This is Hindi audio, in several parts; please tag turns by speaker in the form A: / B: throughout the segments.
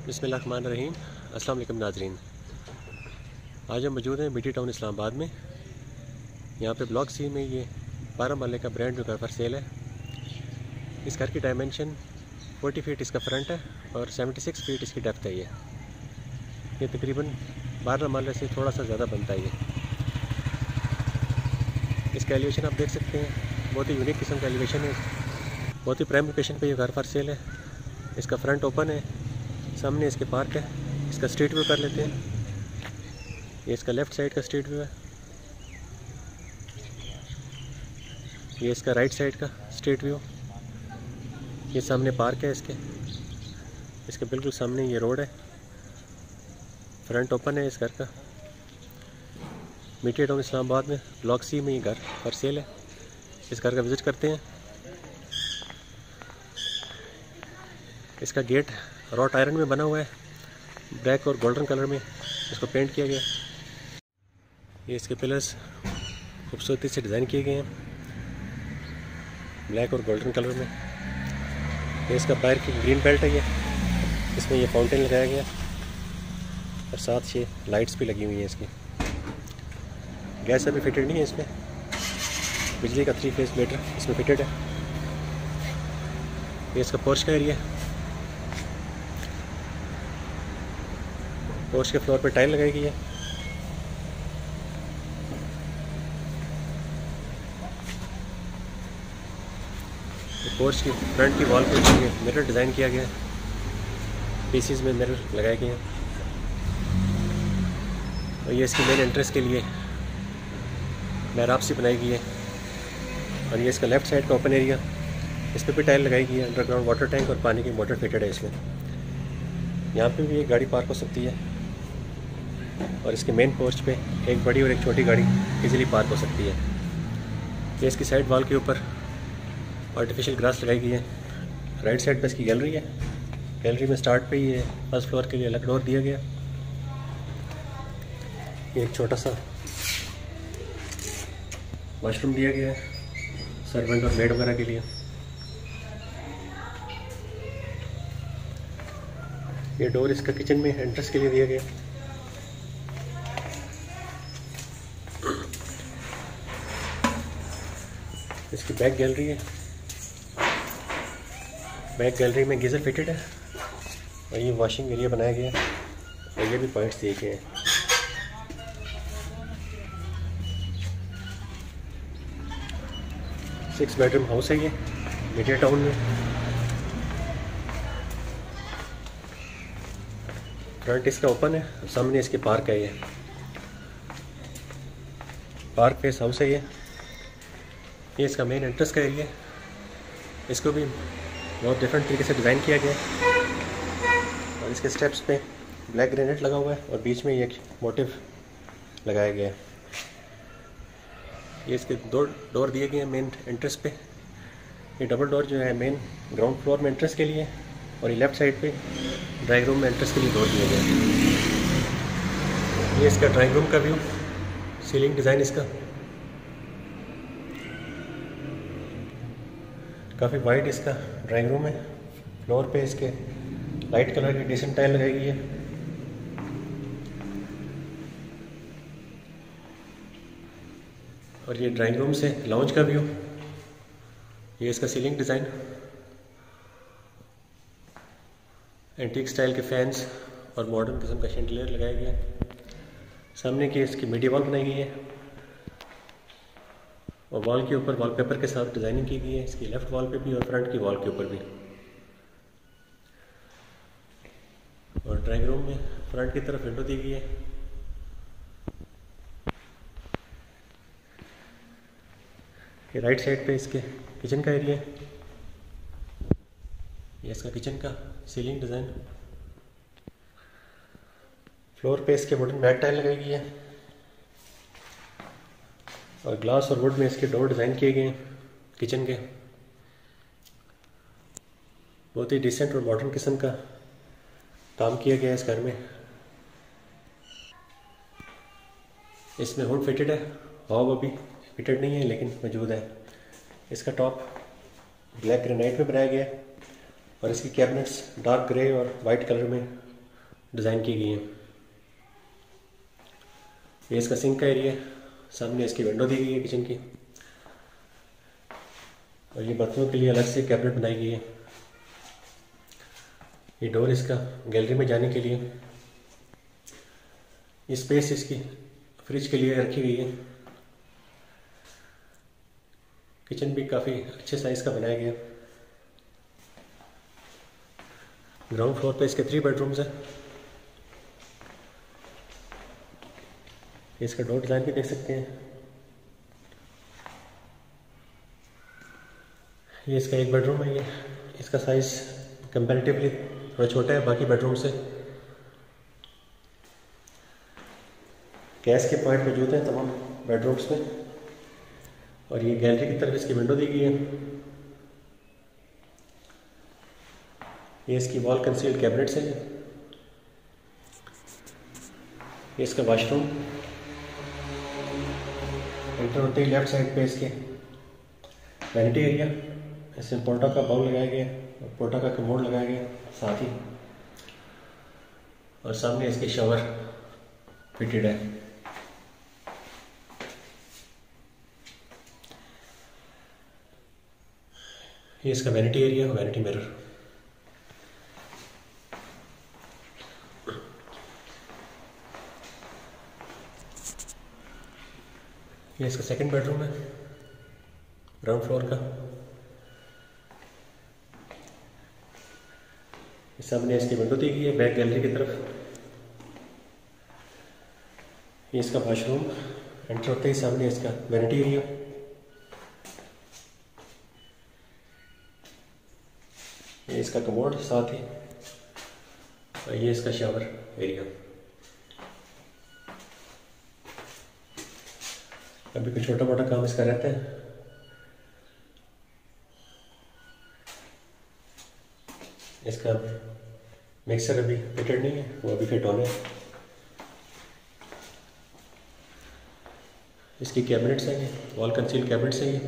A: बिस्मिल्लाहिर्रहमानिर्रहीम। अस्सलाम वालेकुम नाज़रीन। आज हम मौजूद हैं बीटी टाउन इस्लामाबाद में। यहाँ पे ब्लॉक सी में ये 12 मरले का ब्रांड न्यू घर पर सेल है। इस घर की डायमेंशन 40 फीट इसका फ्रंट है और 76 फीट इसकी डेप्थ है। ये तकरीबन 12 मरले से थोड़ा सा ज़्यादा बनता है। इसका एलिवेशन आप देख सकते हैं, बहुत ही यूनिक किस्म का एलिवेशन है। बहुत ही प्राइम लोकेशन पे ये घर पर सेल है। इसका फ्रंट ओपन है, सामने इसके पार्क है। इसका स्ट्रीट व्यू कर लेते हैं। ये इसका लेफ़्ट साइड का स्ट्रीट व्यू है, ये इसका राइट साइड का स्ट्रीट व्यू। ये सामने पार्क है इसके बिल्कुल सामने ये रोड है। फ्रंट ओपन है इस घर का। बीटी टाउन इस्लामाबाद में ब्लॉक सी में ये घर पर सेल है। इस घर का विज़िट करते हैं। इसका गेट रॉट आयरन में बना हुआ है, ब्लैक और गोल्डन कलर में इसको पेंट किया गया। ये इसके पिलर्स खूबसूरती से डिज़ाइन किए गए हैं, ब्लैक और गोल्डन कलर में। ये इसका बाहर की ग्रीन बेल्ट है। इसमें ये फाउंटेन लगाया गया और साथ ये लाइट्स भी लगी हुई हैं। इसकी गैस अभी फिटेड नहीं है। इसमें बिजली का 3 फेज मीटर इसमें फिटेड है। ये इसका पोर्च का एरिया है। पोर्च के फ्लोर पे टाइल लगाई गई है। पोर्च की फ्रंट की वॉल पे मिरर डिज़ाइन किया गया है। पीसीज में मिरर लगाए गए हैं। और ये इसकी मेन एंट्रेंस के लिए मेहराब सी बनाई गई है। और ये इसका लेफ़्ट साइड का ओपन एरिया, इस पर भी टाइल लगाई गई है। अंडरग्राउंड वाटर टैंक और पानी की मोटर फिटेड है इसमें। यहाँ पे भी एक गाड़ी पार्क हो सकती है और इसके मेन पोर्च पे एक बड़ी और एक छोटी गाड़ी इजीली पार्क हो सकती है। ये इसकी साइड वॉल के ऊपर आर्टिफिशियल ग्रास लगाई गई है। राइट साइड पे इसकी गैलरी है। गैलरी में स्टार्ट पे ही फर्स्ट फ्लोर के लिए अलग डोर दिया गया। ये एक छोटा सा वॉशरूम दिया गया है सर्वेंट और मेड वगैरह के लिए। ये डोर इसका किचन में एंट्रेंस के लिए दिया गया। इसकी बैक गैलरी है। बैक गैलरी में गीज़र फिटेड है और ये वॉशिंग एरिया बनाया गया है। और ये भी पॉइंट्स दिए गए हैं। सिक्स बेडरूम हाउस है ये बीटी टाउन में। फ्रंट इसका ओपन है, सामने इसके पार्क है। ये पार्क फेस हाउस है। ये इसका मेन एंट्रेंस का एरिया है। इसको भी बहुत डिफरेंट तरीके से डिज़ाइन किया गया है। और इसके स्टेप्स पे ब्लैक ग्रेनाइट लगा हुआ है और बीच में एक मोटिव लगाया गया है। ये इसके 2 डोर दिए गए हैं मेन एंट्रेंस पे। ये डबल डोर जो है मेन ग्राउंड फ्लोर में एंट्रेंस के लिए, और ये लेफ़्ट साइड पे ड्राइंग रूम में एंट्रेंस के लिए डोर दिया गया है। ये इसका ड्राइंग रूम का व्यू, सीलिंग डिज़ाइन इसका काफ़ी वाइड इसका ड्राइंग रूम है। फ्लोर पे इसके लाइट कलर की डिसेंट टाइल लगाई गई है। और ये ड्राइंग रूम से लाउंज का व्यू। ये इसका सीलिंग डिज़ाइन, एंटीक स्टाइल के फैंस और मॉडर्न किस्म का शैंडिलियर लगाया गया। सामने की इसकी मीडिया वॉल बनाई गई है और वॉल के ऊपर वॉलपेपर के साथ डिज़ाइनिंग की गई है। इसकी लेफ़्ट वॉल पे भी और फ्रंट की वॉल के ऊपर भी। और ड्राइंग रूम में फ्रंट की तरफ विंडो दी गई है। ये राइट साइड पे इसके किचन का एरिया है। ये इसका किचन का सीलिंग डिज़ाइन। फ्लोर पे इसके वुडन मैट टाइल लगाई गई है और ग्लास और वुड में इसके डोर डिज़ाइन किए गए हैं किचन के। बहुत ही डिसेंट और मॉडर्न किस्म का काम किया गया है इस घर में। इसमें हुड फिटेड है, हॉब अभी फिटेड नहीं है लेकिन मौजूद है। इसका टॉप ब्लैक ग्रेनाइट में बनाया गया है और इसकी कैबिनेट्स डार्क ग्रे और वाइट कलर में डिज़ाइन की गई है। ये इसका सिंक का एरिया है, सामने इसकी विंडो दी गई है किचन की, और ये बर्तनों के लिए अलग से कैबिनेट बनाई गई है। ये डोर इसका गैलरी में जाने के लिए, ये स्पेस इसकी फ्रिज के लिए रखी गई है। किचन भी काफ़ी अच्छे साइज़ का बनाया गया। ग्राउंड फ्लोर पे इसके 3 बेडरूम्स हैं। इसका डोर डिज़ाइन भी देख सकते हैं। ये इसका 1 बेडरूम है। ये इसका साइज़ कंपैरेटिवली थोड़ा छोटा है बाकी बेडरूम से। गैस के पॉइंट मौजूद हैं तमाम बेडरूम्स में, और ये गैलरी की तरफ इसकी विंडो दी गई है। ये इसकी वॉल कंसील्ड कैबिनेट्स हैं। ये इसका वॉशरूम, एंटर होते ही लेफ्ट साइड पे इसके वैनिटी एरिया, इसमें पोर्टा का बाउल लगाया गया और पोर्टा का कमोड लगाया गया साथ ही, और सामने इसके शावर फिटेड है। ये इसका वैनिटी एरिया, वैनिटी मिरर। ये इसका 2nd बेडरूम है ग्राउंड फ्लोर का। सामने इसकी विंडो दी गई है बैक गैलरी की तरफ। ये इसका वॉशरूम, एंटर होते ही सामने इसका वैनिटी एरिया। ये इसका कमोड साथ ही, और ये इसका शावर एरिया। अभी कोई छोटा मोटा काम इसका रहता है। इसका मिक्सर अभी फिटेड नहीं है, वो अभी फिट होना है। इसकी कैबिनेट्स हैं, ये वॉल कंसील कैबिनेट्स हैं। ये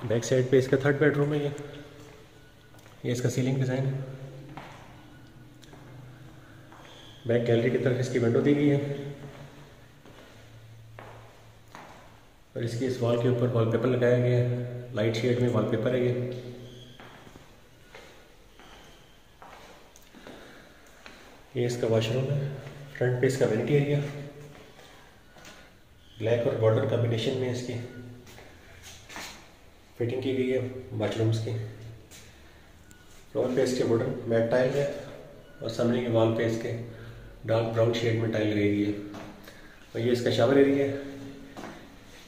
A: बैक साइड पे इसका 3rd बेडरूम है। ये इसका सीलिंग डिज़ाइन है। बैक गैलरी की तरफ इसकी विंडो दी गई है, और इसकी इस वॉल के ऊपर वॉलपेपर लगाया गया है। लाइट शेड में वॉलपेपर है ये इसका वॉशरूम है। फ्रंट पे इसका वैनिटी एरिया, ब्लैक और बॉर्डर कॉम्बिनेशन में इसकी फिटिंग की गई है बाथरूम्स की। फ्लोर पे इसके वुडन मैट टाइल है, और सामने के वॉल पे इसके डार्क ब्राउन शेड में टाइल लगी गई है। और ये इसका शावर एरिया है,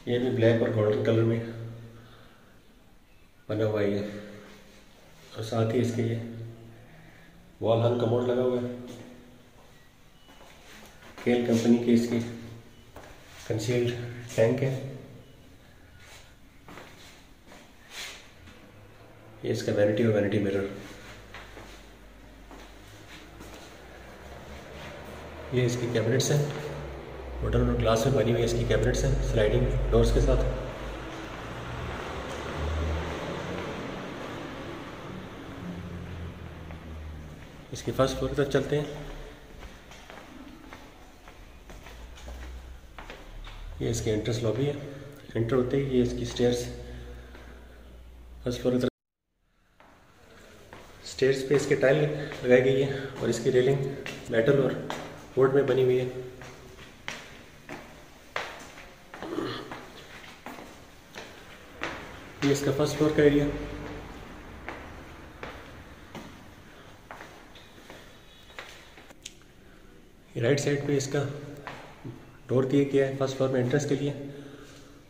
A: ये भी ब्लैक और गोल्डन कलर में बना हुआ है। और साथ ही इसके ये वॉल हंग कमोड लगा हुआ है। केल कंपनी की इसकी कंसील्ड टैंक है। ये इसका वैनिटी और वैनिटी मिरर। ये इसकी कैबिनेट्स हैं, वुडन और ग्लास में बनी हुई इसकी कैबिनेट्स हैं स्लाइडिंग डोर्स के साथ। इसकी 1st फ्लोर की तरफ चलते हैं। ये इसकी एंट्रेंस लॉबी है। एंटर होते ही ये इसकी स्टेयर्स 1st फ्लोर की तरफ। स्टेयर्स पे इसके टाइल लगाई गई है, और इसकी रेलिंग मेटल और वुड में बनी हुई है। ये इसका 1st फ्लोर का एरिया। राइट साइड पे इसका डोर दिया गया है 1st फ्लोर में एंट्रेंस के लिए,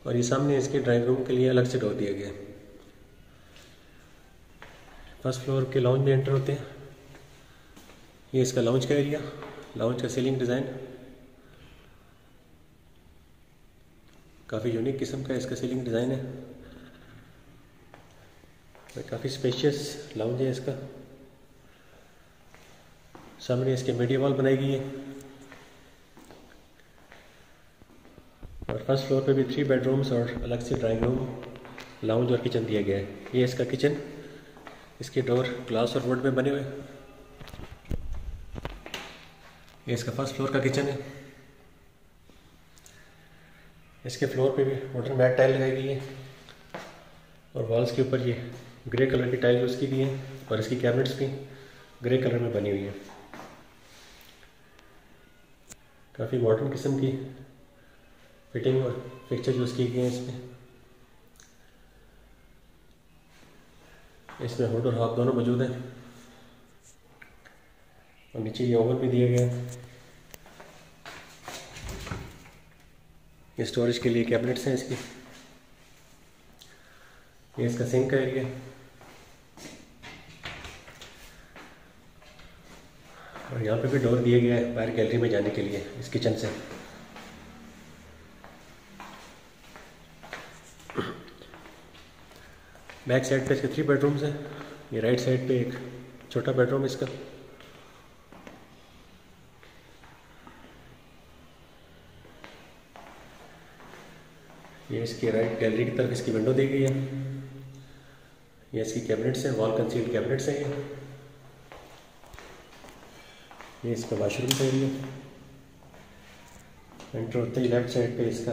A: और ये सामने इसके ड्राइंग रूम के लिए अलग से डोर दिया गया है। 1st फ्लोर के लाउंज में एंटर होते हैं। ये इसका लाउंज का एरिया, लाउंज का सीलिंग डिज़ाइन काफ़ी यूनिक किस्म का इसका सीलिंग डिज़ाइन है। काफ़ी स्पेशियस लाउंज है इसका। सामने इसके मीडिया वॉल बनाई गई है, और 1st फ्लोर पे भी 3 बेडरूम्स और अलग से ड्राइंग रूम लाउंज और किचन दिया गया है। ये इसका किचन, इसके डोर ग्लास और वुड में बने हुए। ये इसका फर्स्ट फ्लोर का किचन है। इसके फ्लोर पे भी वुडन मैट टाइल लगाई गई है और वॉल्स के ऊपर ये ग्रे कलर की टाइल यूज़ की गई है और इसकी कैबिनेट्स भी ग्रे कलर में बनी हुई है। काफ़ी मॉडर्न किस्म की फिटिंग और फिक्चर यूज़ की गई हैं इसमें। इसमें हुड और हॉब दोनों मौजूद हैं और नीचे ये ओवन भी दिया गया है। ये स्टोरेज के लिए कैबिनेट्स हैं इसकी। ये इसका सिंक का एरिया, और यहाँ पे भी डोर दिया गया है बाहर गैलरी में जाने के लिए इस किचन से। बैक साइड पे इसके 3 बेडरूम्स हैं। ये राइट साइड पे एक छोटा बेडरूम इसका। ये इसकी राइट गैलरी की तरफ इसकी विंडो दी गई है। ये इसकी कैबिनेट्स हैं, वॉल कंसील्ड कैबिनेट्स हैं ये इसका वॉशरूम का एरिया। एंटर होते ही लेफ्ट साइड पे इसका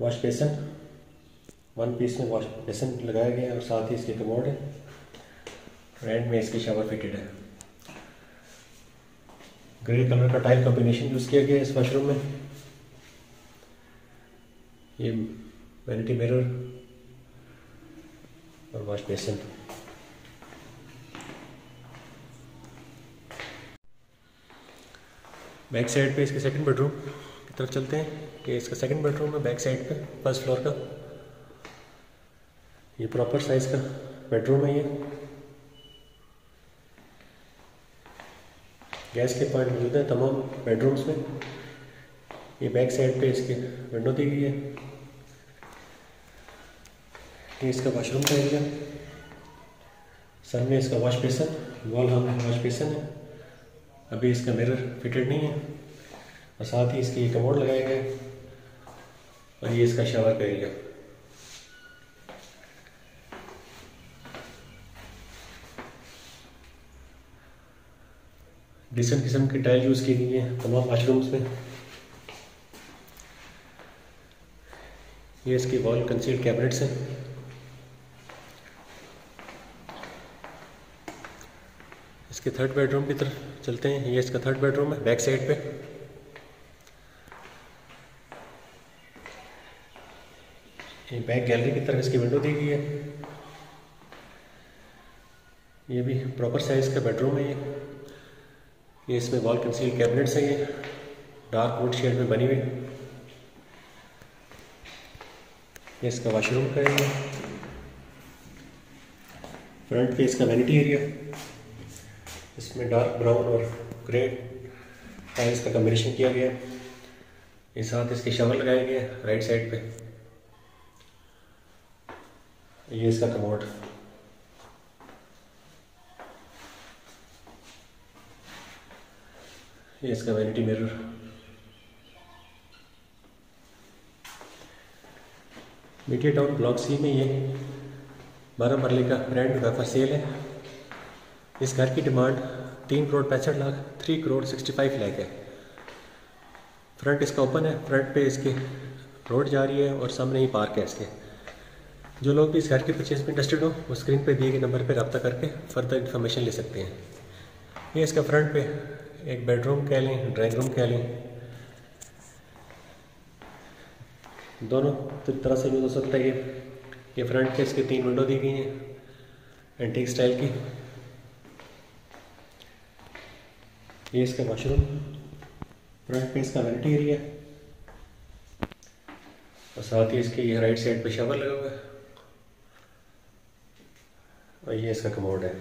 A: वॉश बेसन, 1 पीस में वॉश बेसन लगाया गया है और साथ ही इसके कमोड है और एंड में इसकी शावर फिटेड है। ग्रे कलर का टाइल कॉम्बिनेशन यूज़ किया गया है इस वॉशरूम में। ये वैनिटी मिरर और वॉश बेसन। बैक साइड पे इसके सेकंड बेडरूम की तरफ चलते हैं। ये इसका सेकंड बेडरूम है बैक साइड पे फर्स्ट फ्लोर का। ये प्रॉपर साइज का बेडरूम है। ये गैस के पॉइंट मौजूद है तमाम बेडरूम्स में। ये बैक साइड पे इसके विंडो दी गई है। ये इसका वॉशरूम का एरिया, सामने इसका वॉश बेसन, वॉल हम वॉश बेसन है। अभी इसका मिरर फिटेड नहीं है और साथ ही इसके ये कमोड लगाए गए और ये इसका शावर का एरिया। डिसेंट किस्म की टाइल यूज़ की गई है तमाम वॉशरूम्स में। ये इसकी वॉल कंसील्ड कैबिनेट्स हैं। इसके थर्ड बेडरूम की तरफ चलते हैं। ये इसका थर्ड बेडरूम है बैक साइड पे। ये बैक गैलरी की तरफ इसकी विंडो दी गई है। ये भी प्रॉपर साइज का बेडरूम है। ये इसमें वॉल कंसील कैबिनेट्स हैं। ये डार्क वुड शेड में बनी हुई। ये इसका वॉशरूम का एरिया, फ्रंट पे इसका वैनिटी एरिया। इसमें डार्क ब्राउन और ग्रे टाइल्स का कॉम्बिनेशन किया गया है। ये साथ इसके शावर लगाए गए हैं राइट साइड पे। ये इसका कमोड। ये इसका vanity mirror. Media Town Block C में ये 12 मरले का ब्रांड न्यू फॉर सेल है। इस घर की डिमांड 3,65,00,000 3,65,00,000 है। फ्रंट इसका ओपन है, फ्रंट पे इसके रोड जा रही है और सामने ही पार्क है इसके। जो लोग भी इस घर की परचेज में इंटरेस्टेड हो वो स्क्रीन पे दिए गए नंबर पे रब्ता करके फर्दर इन्फॉर्मेशन ले सकते हैं। ये इसका फ्रंट पे एक बेडरूम कह लें, ड्राइंग रूम कह लें, दोनों तरह से यूज़ हो सकता है। ये फ्रंट पे इसके 3 विंडो दी गई हैं एंटीक स्टाइल की। ये इसका वॉशरूम, फ्रंट पे इसका वैनिटी एरिया और साथ ही इसके ये राइट साइड पे शावर लगा हुआ है और ये इसका कमोड है।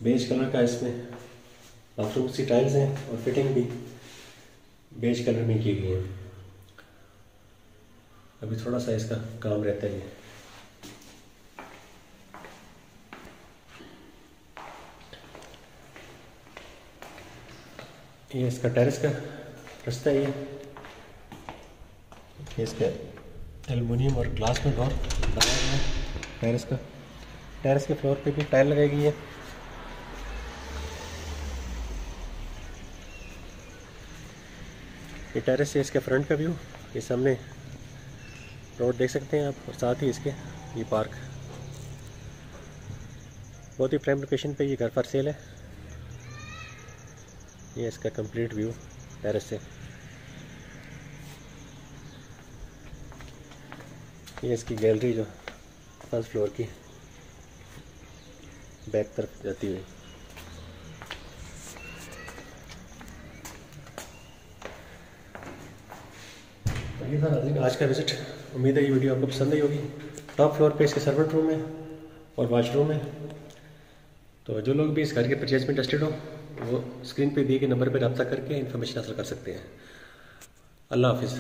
A: बेज कलर का इसमें बाथरूम सी टाइल्स हैं और फिटिंग भी बेज कलर में की गई है। अभी थोड़ा सा इसका काम रहता है। ये इसका टेरेस का रास्ता है। ये इसका एलुमिनियम और ग्लास में डोर लगाया गया है टेरेस का। टेरेस के फ्लोर पे भी टाइल लगाई गई है। ये टेरेस से इसके फ्रंट का व्यू, ये सामने रोड देख सकते हैं आप, और साथ ही इसके ये पार्क। बहुत ही प्राइम लोकेशन पे ये घर फॉर सेल है। ये इसका कंप्लीट व्यू टेरेस से। ये इसकी गैलरी जो फर्स्ट फ्लोर की बैक तरफ जाती हुई। तो ये था आज का विज़िट। उम्मीद है ये वीडियो आपको पसंद आई होगी। टॉप फ्लोर पे इसके सर्वेंट रूम है और वॉशरूम है। तो जो लोग भी इस घर के परचेज में इंटरेस्टेड हो वो स्क्रीन पे दिए गए नंबर पर रब्ता करके इन्फॉर्मेशन हासिल कर सकते हैं। अल्लाह हाफिज़।